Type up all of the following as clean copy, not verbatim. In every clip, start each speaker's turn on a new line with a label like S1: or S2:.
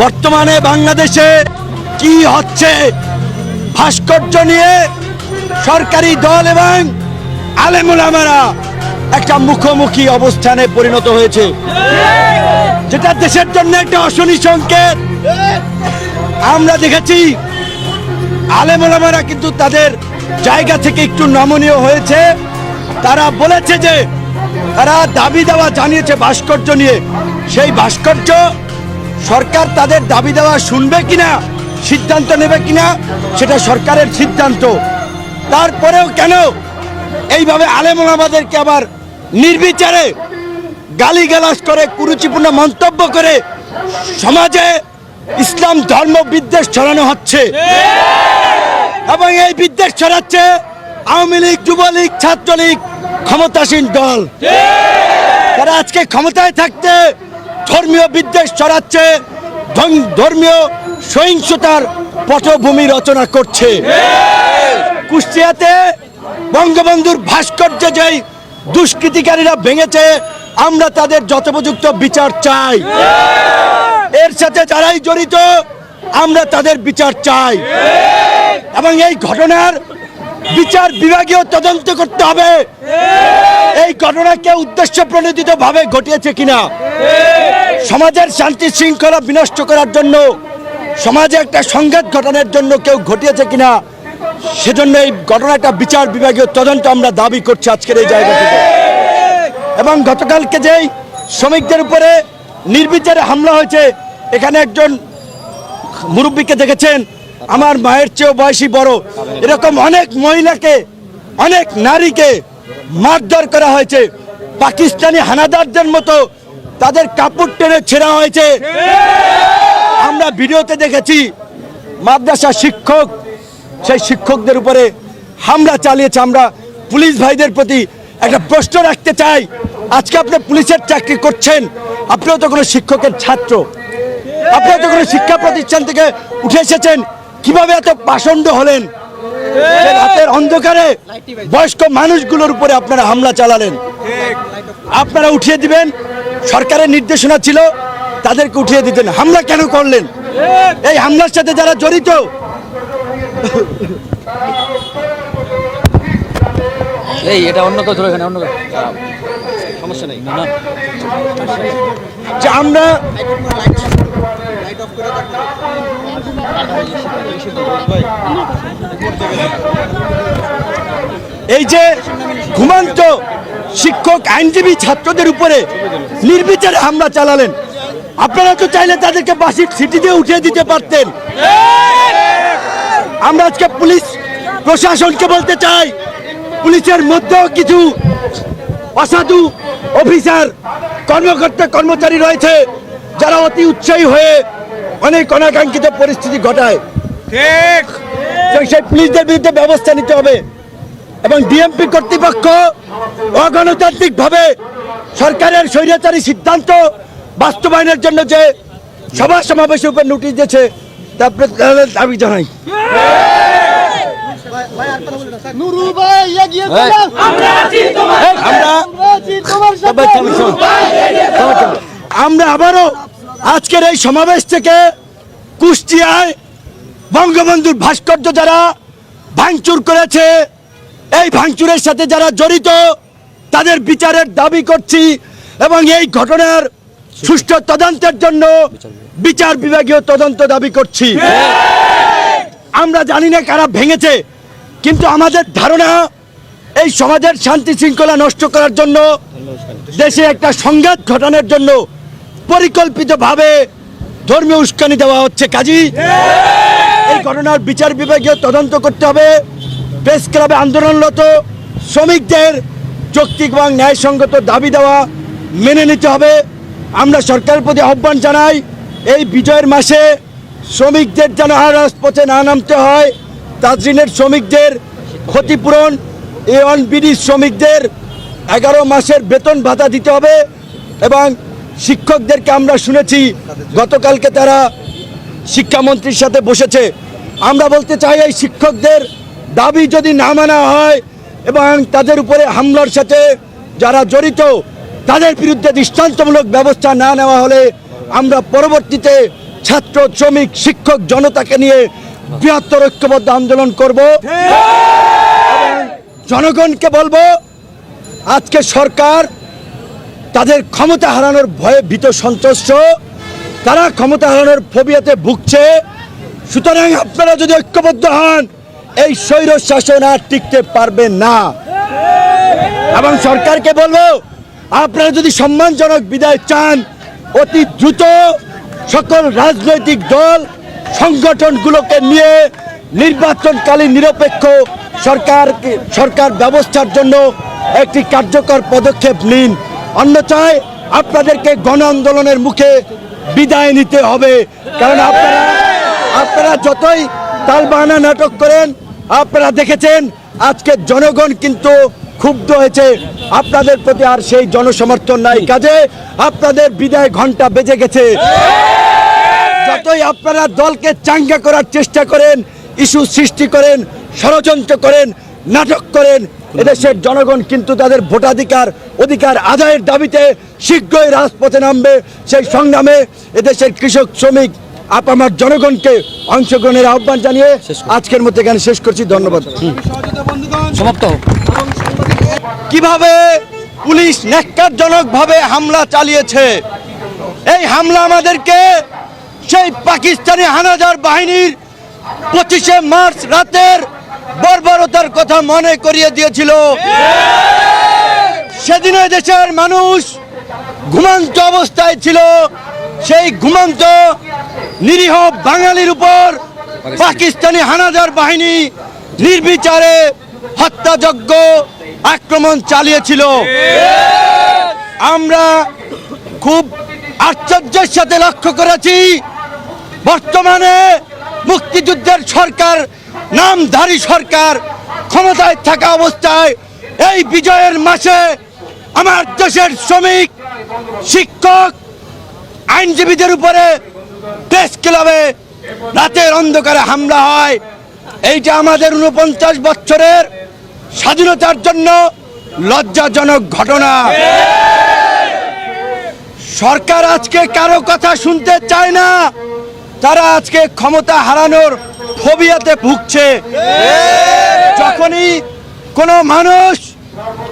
S1: বর্তমানে বাংলাদেশে কি হচ্ছে, ভাস্কর্য নিয়ে সরকারি দল এবং আলেম ওলামারা একটা মুখোমুখি অবস্থানে পরিণত হয়েছে, যেটা দেশের জন্য একটা অশনি সংকেত। আমরা দেখেছি আলেম ওলামারা কিন্তু তাদের জায়গা থেকে একটু নমনীয় হয়েছে। তারা বলেছে যে তারা দাবি দেওয়া জানিয়েছে ভাস্কর্য নিয়ে, সেই ভাস্কর্য সরকার তাদের দাবি দেওয়া শুনবে কিনা, সিদ্ধান্ত নেবে কিনা, সেটা সরকারের সিদ্ধান্ত। তারপরেও কেন এইভাবে আলেম ওলামাদেরকে আবার নির্বিচারে গালিগালাজ করে, কুরুচিপূর্ণ মন্তব্য করে সমাজে ইসলাম ধর্ম বিদ্বেষ ছড়ানো হচ্ছে, এবং এই বিদ্বেষ ছড়াচ্ছে আওয়ামী লীগ, যুবলীগ, ছাত্রলীগ, ক্ষমতাসীন দল। তারা আজকে ক্ষমতায় থাকতে ধর্মীয় বিদ্বেষ ছড়াচ্ছে, ধর্মীয় সহিংসতার পটভূমি রচনা করছে। কুষ্টিয়াতে বঙ্গবন্ধুর ভাস্কর্য যেই দুষ্কৃতিকারীরা ভেঙেছে, আমরা তাদের যথোপযুক্ত বিচার চাই। এর সাথে যারাই জড়িত আমরা তাদের বিচার চাই, এবং এই ঘটনার বিচার বিভাগীয় তদন্ত করতে হবে। এই ঘটনাকে উদ্দেশ্য প্রণোদিত ভাবে ঘটিয়েছে কিনা, সমাজের শান্তি শৃঙ্খলা বিনষ্ট করার জন্য, সমাজে একটা সংঘাত ঘটনার জন্য কেউ ঘটিয়েছে কিনা, সেজন্য এই ঘটনাটা বিচার বিভাগীয় তদন্ত আমরা দাবি করছি আজকের এই জায়গা থেকে। এবং গতকালকে যেই শ্রমিকদের উপরে নির্বিচারে হামলা হয়েছে, এখানে একজন মুরব্বীকে দেখেছেন, আমার মায়ের চেয়েও বয়সী বড়, এরকম অনেক মহিলাকে, অনেক নারীকে মারধর করা হয়েছে। পাকিস্তানি হানাদারদের মতো তাদের কাপড় টেনে ছেঁড়া হয়েছে। আমরা ভিডিওতে দেখেছি মাদ্রাসা শিক্ষক, সেই শিক্ষকদের উপরে হামলা চালিয়েছে। আমরা পুলিশ ভাইদের প্রতি একটা প্রশ্ন রাখতে চাই, আজকে আপনি পুলিশের চাকরি করছেন, আপনিও তো কোনো শিক্ষকের ছাত্র, আপনিও তো কোনো শিক্ষা প্রতিষ্ঠান থেকে উঠে এসেছেন, কিভাবে এত পাষণ্ড হলেন? রাতের অন্ধকারে বয়স্ক মানুষগুলোর উপরে আপনারা হামলা চালালেন। আপনারা উঠিয়ে দিবেন, সরকারের নির্দেশনা ছিল তাদেরকে উঠিয়ে দিতেন, হামলা কেন করলেন? এই হামলার সাথে যারা জড়িত,
S2: এই এটা অন্য কেউ ধরে, এখানে অন্য সমস্যা নেই না,
S1: যে আমরা এই যে ঘুমন্ত শিক্ষক, আইনজীবী, ছাত্রদের উপরে নির্বিচারে হামলা চালালেন, আপনারা তো চাইলে তাদেরকে বাসির সিটি দিয়ে উঠিয়ে দিতে পারতেন। আমরা আজকে পুলিশ প্রশাসনকে বলতে চাই, পুলিশের মধ্যেও কিছু অসাধু অফিসার, কর্মকর্তা, কর্মচারী রয়েছে যারা অতি উৎসাহী হয়ে অনেক অনাকাঙ্ক্ষিত পরিস্থিতি ঘটায়। সেই পুলিশদের বিরুদ্ধে ব্যবস্থা নিতে হবে, এবং ডিএমপি কর্তৃপক্ষ অগণতান্ত্রিকভাবে সরকারের স্বৈরাচারী সিদ্ধান্ত বাস্তবায়নের জন্য যে সভা সমাবেশের উপর নোটিশ দিয়েছে, তারপরে দাবি জানাই। আমরা আবারও আজকের এই সমাবেশ থেকে কুষ্টিয়ায় বঙ্গবন্ধুর ভাস্কর্য যারা ভাঙচুর করেছে, এই ভাঙচুরের সাথে যারা জড়িত তাদের বিচারের দাবি করছি, এবং এই ঘটনার সুষ্ঠু তদন্তের জন্য বিচার বিভাগীয় তদন্ত দাবি করছি। আমরা জানি না কারা ভেঙেছে, কিন্তু আমাদের ধারণা এই সমাজের শান্তি শৃঙ্খলা নষ্ট করার জন্য, দেশে একটা সংঘাত ঘটানোর জন্য পরিকল্পিতভাবে ধর্মীয় উস্কানি দেওয়া হচ্ছে। কাজী এই ঘটনার বিচার বিভাগীয় তদন্ত করতে হবে। প্রেস ক্লাবে আন্দোলনরত শ্রমিকদের যৌক্তিক এবং ন্যায়সঙ্গত দাবি দেওয়া মেনে নিতে হবে। আমরা সরকারের প্রতি আহ্বান জানাই, এই বিজয়ের মাসে শ্রমিকদের যেন আর রাজপথে না নামতে হয়। তাজরিনের শ্রমিকদের ক্ষতিপূরণ, A1BD শ্রমিকদের 11 মাসের বেতন ভাতা দিতে হবে, এবং শিক্ষকদেরকে আমরা শুনেছি গতকালকে তারা শিক্ষামন্ত্রীর সাথে বসেছে। আমরা বলতে চাই, এই শিক্ষকদের দাবি যদি না মানা হয় এবং তাদের উপরে হামলার সাথে যারা জড়িত তাদের বিরুদ্ধে দৃষ্টান্তমূলক ব্যবস্থা না নেওয়া হলে আমরা পরবর্তীতে ছাত্র শ্রমিক শিক্ষক জনতাকে নিয়ে বৃহত্তর ঐক্যবদ্ধ আন্দোলন করব। জনগণকে বলবো, আজকে সরকার তাদের ক্ষমতা হারানোর ভয়ে ভীত সন্ত্রস্ত, তারা ক্ষমতা হারানোর ফোবিয়াতে ভুগছে। সুতরাং আপনারা যদি ঐক্যবদ্ধ হন, এই স্বৈর শাসন আর টিকতে পারবে না। এবং সরকারকে বলবো, আপনারা যদি সম্মানজনক বিদায় চান, অতি দ্রুত সকল রাজনৈতিক দল সংগঠনগুলোকে নিয়ে নির্বাচনকালীন নিরপেক্ষ সরকার ব্যবস্থার জন্য একটি কার্যকর পদক্ষেপ নিন। অন্যথায় আপনাদেরকে গণ আন্দোলনের মুখে বিদায় নিতে হবে। কারণ আপনারা যতই তালবাহানা নাটক করেন, আপনারা দেখেছেন আজকে জনগণ কিন্তু ক্ষুব্ধ হয়েছে। আপনাদের প্রতি আর সেই জনসমর্থন নাই, কাজে আপনাদের বিদায় ঘন্টা বেজে গেছে। যতই আপনারা দলকে চাঙ্গা করার চেষ্টা করেন, ইস্যু সৃষ্টি করেন, ষড়যন্ত্র করেন, নাটক করেন, এদেশের জনগণ কিন্তু তাদের অধিকার আদায়ের দাবিতে শীঘ্রই রাজপথে নামবে। সেই সংগ্রামে এদেশের কৃষক শ্রমিক আপামার জনগণকে অংশগ্রহণের আহ্বান জানিয়ে আজকের মধ্যে এখানে শেষ করছি। ধন্যবাদ।
S2: সমাপ্ত।
S1: কিভাবে পুলিশ ন্যাক্কারজনকভাবে হামলা চালিয়েছে, এই হামলা আমাদেরকে সেই পাকিস্তানি হানাদার বাহিনীর 25শে মার্চ রাতের বর্বরতার কথা মনে করিয়ে দিয়েছিল। সেদিন দেশের মানুষ ঘুমন্ত অবস্থায় ছিল। সেই ঘুমন্ত নিরীহ বাঙালির উপর পাকিস্তানি হানাদার বাহিনী নির্বিচারে হত্যাযজ্ঞ আক্রমণ চালিয়েছিল। আমরা খুব আশ্চর্যের সাথে লক্ষ্য করেছি, বর্তমানে মুক্তিযুদ্ধের সরকার, নামধারী সরকার ক্ষমতায় থাকা অবস্থায় এই বিজয়ের মাসে আমার দেশের শ্রমিক, শিক্ষক, আইনজীবীদের উপরে প্রেস ক্লাবে রাতের অন্ধকারে হামলা হয়। এইটা আমাদের 49 বছরের স্বাধীনতার জন্য লজ্জাজনক ঘটনা। সরকার আজকে কারো কথা শুনতে চায় না, তারা আজকে ক্ষমতা হারানোর ফোবিয়াতে ভুগছে। যখনই কোনো মানুষ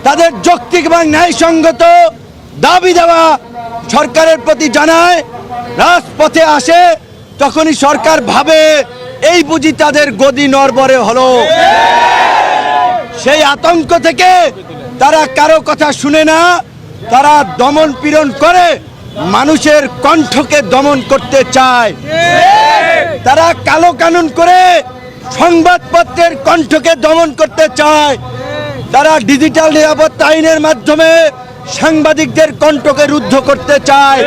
S1: তাদের যৌক্তিক এবং ন্যায়সঙ্গত দাবি দেওয়া সরকারের প্রতি জানায়, রাজপথে আসে, তখনই সরকার ভাবে এই বুঝি তাদের গদি নড়বড়ে হলো। সেই আতঙ্ক থেকে তারা কারো কথা শুনে না, তারা দমন পীড়ন করে মানুষের কণ্ঠকে দমন করতে চায়। তারা কালো কানুন করে সংবাদপত্রের কণ্ঠকে দমন করতে চায়। তারা ডিজিটাল নিরাপত্তা আইনের মাধ্যমে সাংবাদিকদের কণ্ঠকে রুদ্ধ করতে চায়।